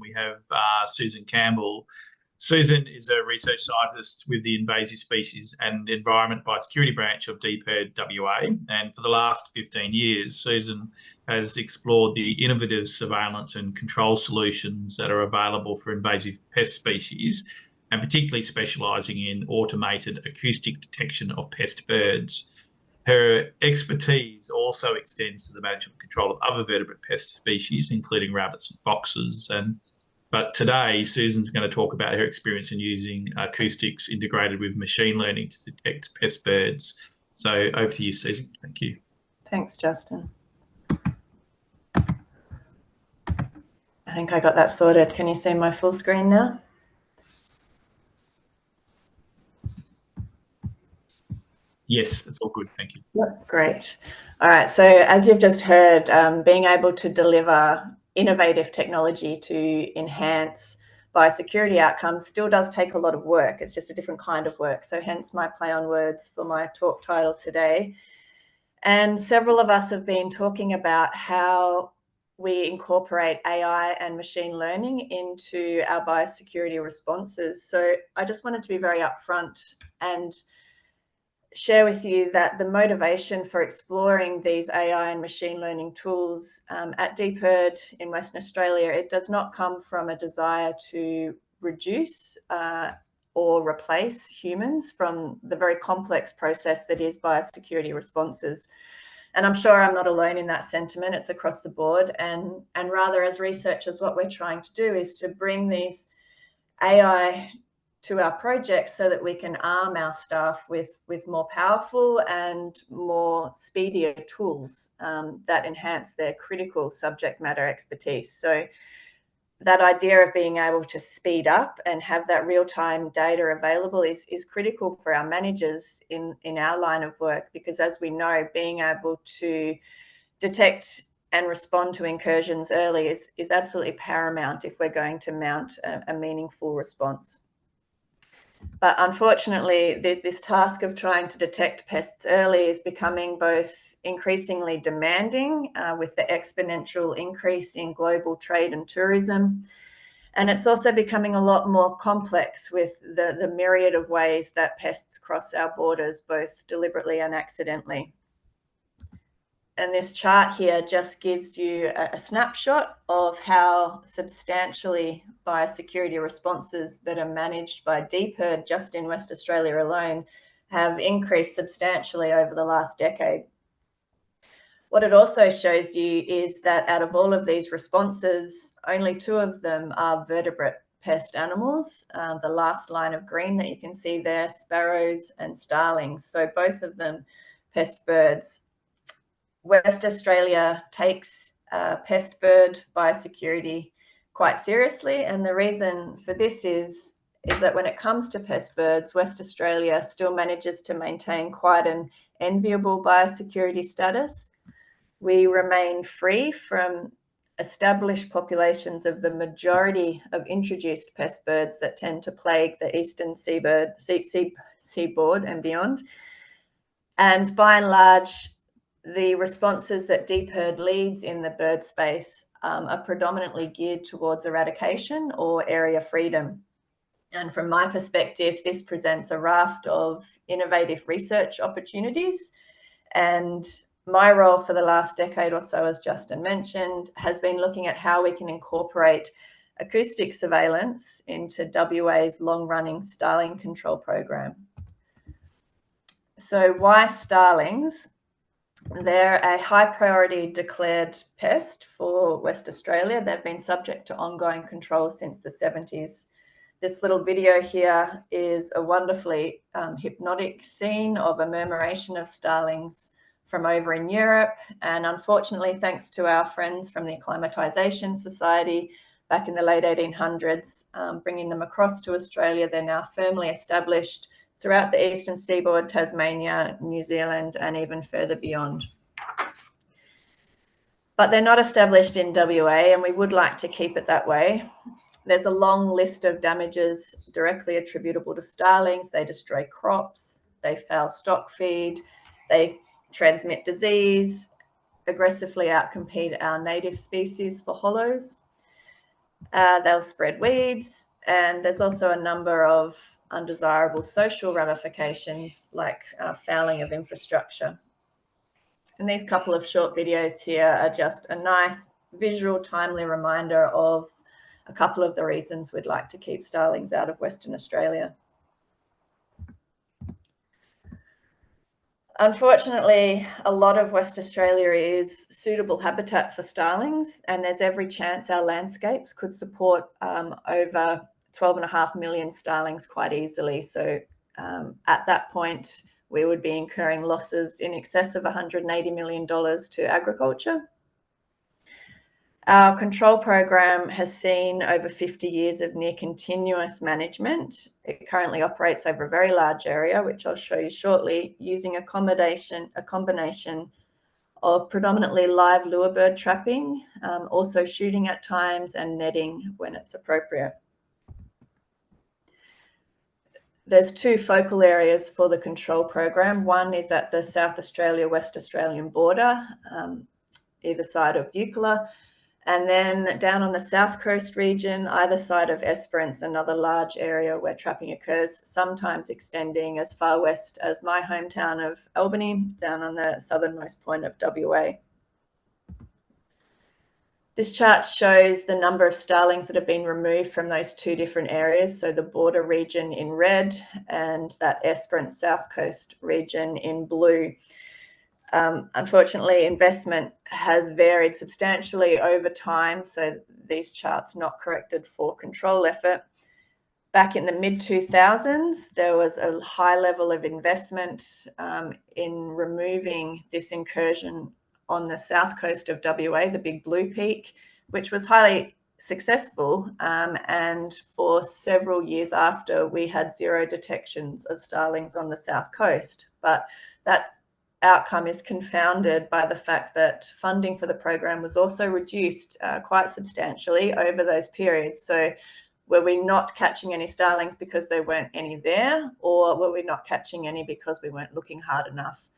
we have Susan Campbell. Susan is a research scientist with the Invasive Species and Environment Biosecurity branch of DPIRD WA. And for the last 15 years, Susan has explored the innovative surveillance and control solutions that are available for invasive pest species, and particularly specialising in automated acoustic detection of pest birds. Her expertise also extends to the management and control of other vertebrate pest species, including rabbits and foxes. But today, Susan's going to talk about her experience in using acoustics integrated with machine learning to detect pest birds. So over to you, Susan. Thank you. Thanks, Justin. I think I got that sorted. Can you see my full screen now? Yes, it's all good. Thank you. Yep, great. All right. So as you've just heard, being able to deliver innovative technology to enhance biosecurity outcomes still does take a lot of work. It's just a different kind of work. So hence my play on words for my talk title today. And several of us have been talking about how we incorporate AI and machine learning into our biosecurity responses. So I just wanted to be very upfront and share with you that the motivation for exploring these AI and machine learning tools at DPIRD in Western Australia, it does not come from a desire to reduce or replace humans from the very complex process that is biosecurity responses. And I'm sure I'm not alone in that sentiment. It's across the board. And rather, as researchers, what we're trying to do is to bring these AI to our projects so that we can arm our staff with more powerful and more speedier tools that enhance their critical subject matter expertise. So that idea of being able to speed up and have that real-time data available is critical for our managers in our line of work, because as we know, being able to detect and respond to incursions early is absolutely paramount if we're going to mount a meaningful response. But unfortunately, this task of trying to detect pests early is becoming both increasingly demanding with the exponential increase in global trade and tourism. And it's also becoming a lot more complex with the myriad of ways that pests cross our borders, both deliberately and accidentally. And this chart here just gives you a snapshot of how substantially biosecurity responses that are managed by DPIRD just in West Australia alone have increased substantially over the last decade. What it also shows you is that out of all of these responses, only 2 of them are vertebrate pest animals. The last line of green that you can see there, sparrows and starlings. So both of them pest birds. West Australia takes pest bird biosecurity quite seriously, and the reason for this is that when it comes to pest birds, West Australia still manages to maintain quite an enviable biosecurity status. We remain free from established populations of the majority of introduced pest birds that tend to plague the eastern seaboard and beyond. And by and large, the responses that DPIRD leads in the bird space are predominantly geared towards eradication or area freedom. And from my perspective, this presents a raft of innovative research opportunities. And my role for the last decade or so, as Justin mentioned, has been looking at how we can incorporate acoustic surveillance into WA's long-running starling control program. So why starlings? They're a high priority declared pest for West Australia. They've been subject to ongoing control since the 70s. This little video here is a wonderfully hypnotic scene of a murmuration of starlings from over in Europe. And unfortunately, thanks to our friends from the Acclimatisation Society back in the late 1800s, bringing them across to Australia, they're now firmly established throughout the eastern seaboard, Tasmania, New Zealand, and even further beyond. But they're not established in WA, and we would like to keep it that way. There's a long list of damages directly attributable to starlings. They destroy crops, they foul stock feed, they transmit disease, aggressively outcompete our native species for hollows. They'll spread weeds, and there's also a number of undesirable social ramifications like fouling of infrastructure. And these couple of short videos here are just a nice visual, timely reminder of a couple of the reasons we'd like to keep starlings out of Western Australia. Unfortunately, a lot of West Australia is suitable habitat for starlings, and there's every chance our landscapes could support over 12.5 million starlings quite easily. So at that point, we would be incurring losses in excess of $180 million to agriculture. Our control program has seen over 50 years of near continuous management. It currently operates over a very large area, which I'll show you shortly, using a combination of predominantly live lure bird trapping, also shooting at times, and netting when it's appropriate. There's two focal areas for the control program. One is at the South Australia-West Australian border, either side of Eucla, and then down on the South Coast region, either side of Esperance, another large area where trapping occurs, sometimes extending as far west as my hometown of Albany, down on the southernmost point of WA. This chart shows the number of starlings that have been removed from those two different areas. So the border region in red and that Esperance South Coast region in blue. Unfortunately, investment has varied substantially over time, so these charts not corrected for control effort. Back in the mid-2000s, there was a high level of investment in removing this incursion on the south coast of WA, the Big Blue Peak, which was highly successful. And for several years after, we had zero detections of starlings on the south coast. But that outcome is confounded by the fact that funding for the program was also reduced quite substantially over those periods. So were we not catching any starlings because there weren't any there, or were we not catching any because we weren't looking hard enough?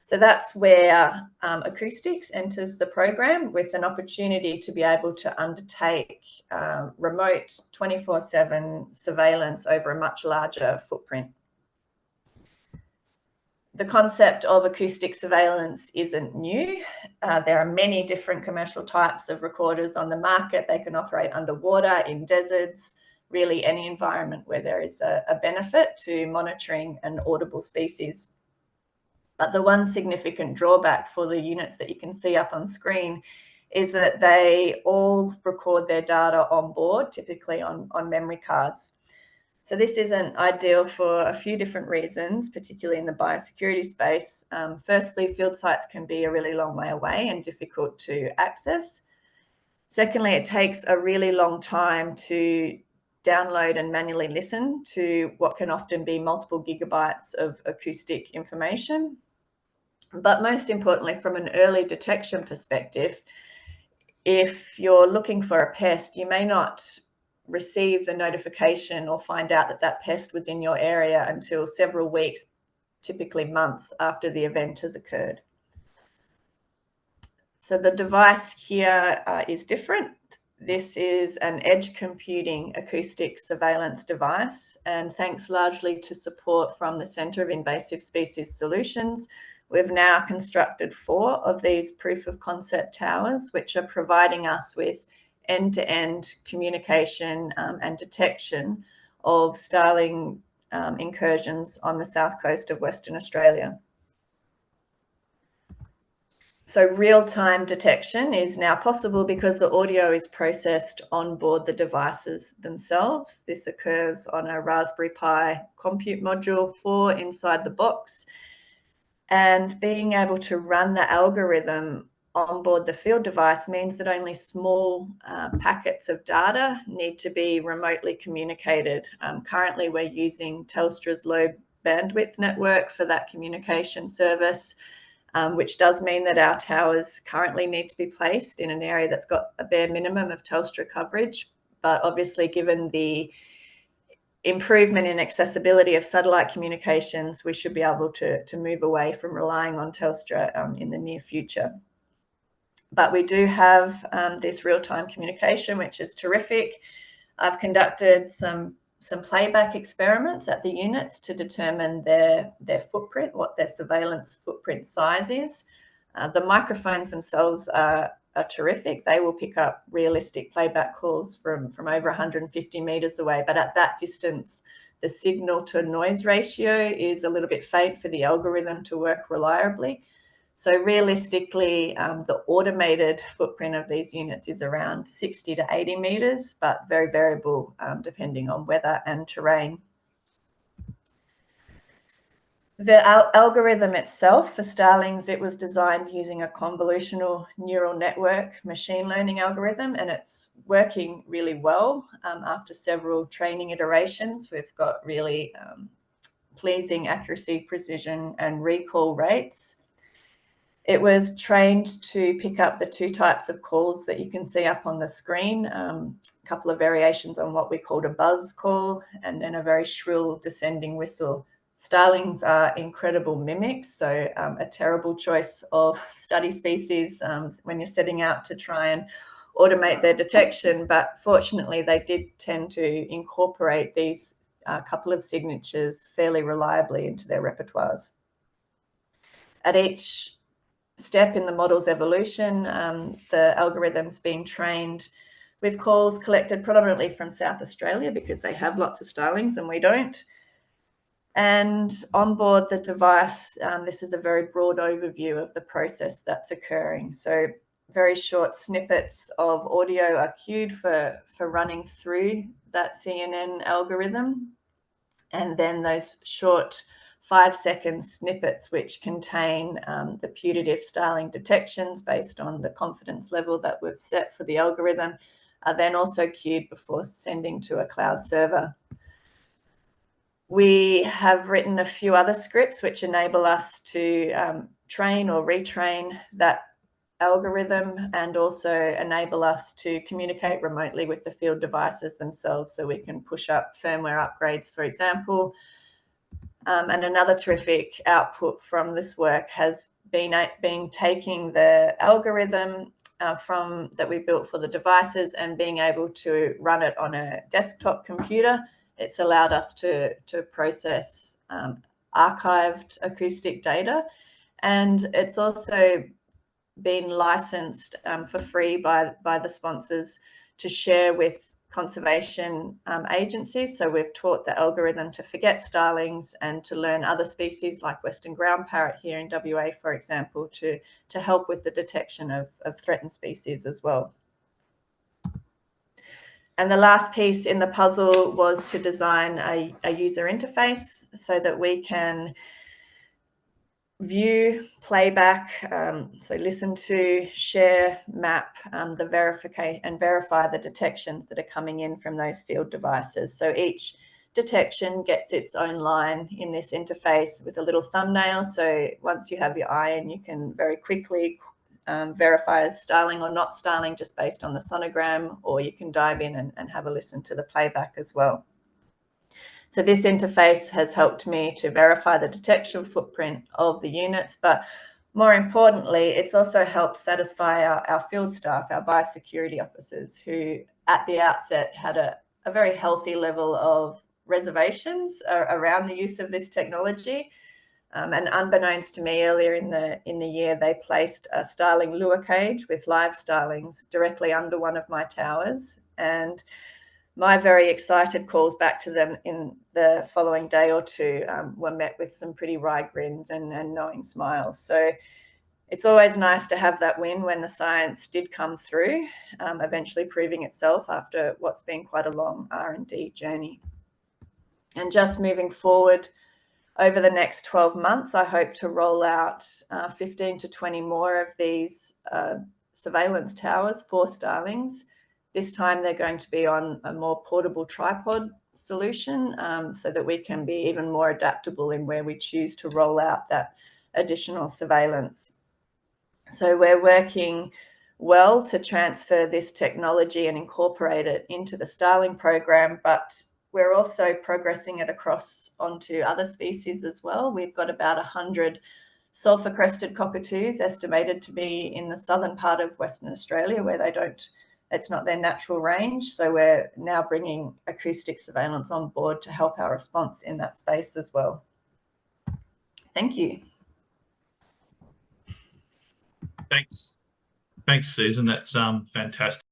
So that's where acoustics enters the program, with an opportunity to be able to undertake remote 24/7 surveillance over a much larger footprint. The concept of acoustic surveillance isn't new. There are many different commercial types of recorders on the market. They can operate underwater, in deserts, really any environment where there is a benefit to monitoring an audible species. But the one significant drawback for the units that you can see up on screen is that they all record their data on board, typically on memory cards. So this isn't ideal for a few different reasons, particularly in the biosecurity space. Firstly, field sites can be a really long way away and difficult to access. Secondly, it takes a really long time to download and manually listen to what can often be multiple gigabytes of acoustic information. But most importantly, from an early detection perspective, if you're looking for a pest, you may not receive the notification or find out that that pest was in your area until several weeks, typically months, after the event has occurred. So the device here is different. This is an edge computing acoustic surveillance device, and thanks largely to support from the Centre of Invasive Species Solutions, we've now constructed 4 of these proof of concept towers, which are providing us with end-to-end communication and detection of starling incursions on the south coast of Western Australia. So real-time detection is now possible because the audio is processed on board the devices themselves. This occurs on a Raspberry Pi compute module 4 inside the box. And being able to run the algorithm on board the field device means that only small packets of data need to be remotely communicated. Currently, we're using Telstra's low bandwidth network for that communication service, which does mean that our towers currently need to be placed in an area that's got a bare minimum of Telstra coverage. But obviously, given the improvement in accessibility of satellite communications, we should be able to move away from relying on Telstra in the near future. But we do have this real-time communication, which is terrific. I've conducted some playback experiments at the units to determine their footprint, what their surveillance footprint size is. The microphones themselves are terrific. They will pick up realistic playback calls from over 150 meters away, but at that distance, the signal to noise ratio is a little bit faint for the algorithm to work reliably. So realistically, the automated footprint of these units is around 60 to 80 meters, but very variable depending on weather and terrain. The algorithm itself for starlings, it was designed using a convolutional neural network machine learning algorithm, and it's working really well. After several training iterations, we've got really pleasing accuracy, precision, and recall rates. It was trained to pick up the two types of calls that you can see up on the screen, a couple of variations on what we called a buzz call, and then a very shrill descending whistle. Starlings are incredible mimics, so a terrible choice of study species when you're setting out to try and automate their detection, but fortunately they did tend to incorporate these couple of signatures fairly reliably into their repertoires. At each step in the model's evolution, the algorithm's being trained with calls collected predominantly from South Australia because they have lots of starlings and we don't. And on board the device, this is a very broad overview of the process that's occurring. So very short snippets of audio are queued for running through that CNN algorithm. And then those short 5-second snippets, which contain the putative starling detections based on the confidence level that we've set for the algorithm, are then also queued before sending to a cloud server. We have written a few other scripts which enable us to train or retrain that algorithm and also enable us to communicate remotely with the field devices themselves, so we can push up firmware upgrades, for example. And another terrific output from this work has been taking the algorithm that we built for the devices and being able to run it on a desktop computer. It's allowed us to process archived acoustic data, and it's also been licensed for free by the sponsors to share with conservation agencies. So we've taught the algorithm to forget starlings and to learn other species like western ground parrot here in WA, for example, to help with the detection of threatened species as well. And the last piece in the puzzle was to design a user interface so that we can view, playback, so listen to, share, map, verify the detections that are coming in from those field devices. So each detection gets its own line in this interface with a little thumbnail. So once you have your eye in, you can very quickly verify as starling or not starling just based on the sonogram, or you can dive in and have a listen to the playback as well. So this interface has helped me to verify the detection footprint of the units, but more importantly, it's also helped satisfy our field staff, our biosecurity officers, who at the outset had a very healthy level of reservations around the use of this technology. And unbeknownst to me, earlier in the year, they placed a starling lure cage with live starlings directly under one of my towers. And my very excited calls back to them in the following day or two were met with some pretty wry grins and knowing smiles. So it's always nice to have that win when the science did come through, eventually proving itself after what's been quite a long R&D journey. And just moving forward, over the next 12 months, I hope to roll out 15 to 20 more of these surveillance towers for starlings. This time they're going to be on a more portable tripod solution so that we can be even more adaptable in where we choose to roll out that additional surveillance. So we're working well to transfer this technology and incorporate it into the starling program, but we're also progressing it across onto other species as well. We've got about 100 sulphur-crested cockatoos estimated to be in the southern part of Western Australia, where it's not their natural range. So we're now bringing acoustic surveillance on board to help our response in that space as well. Thank you. Thanks, Susan. That's fantastic.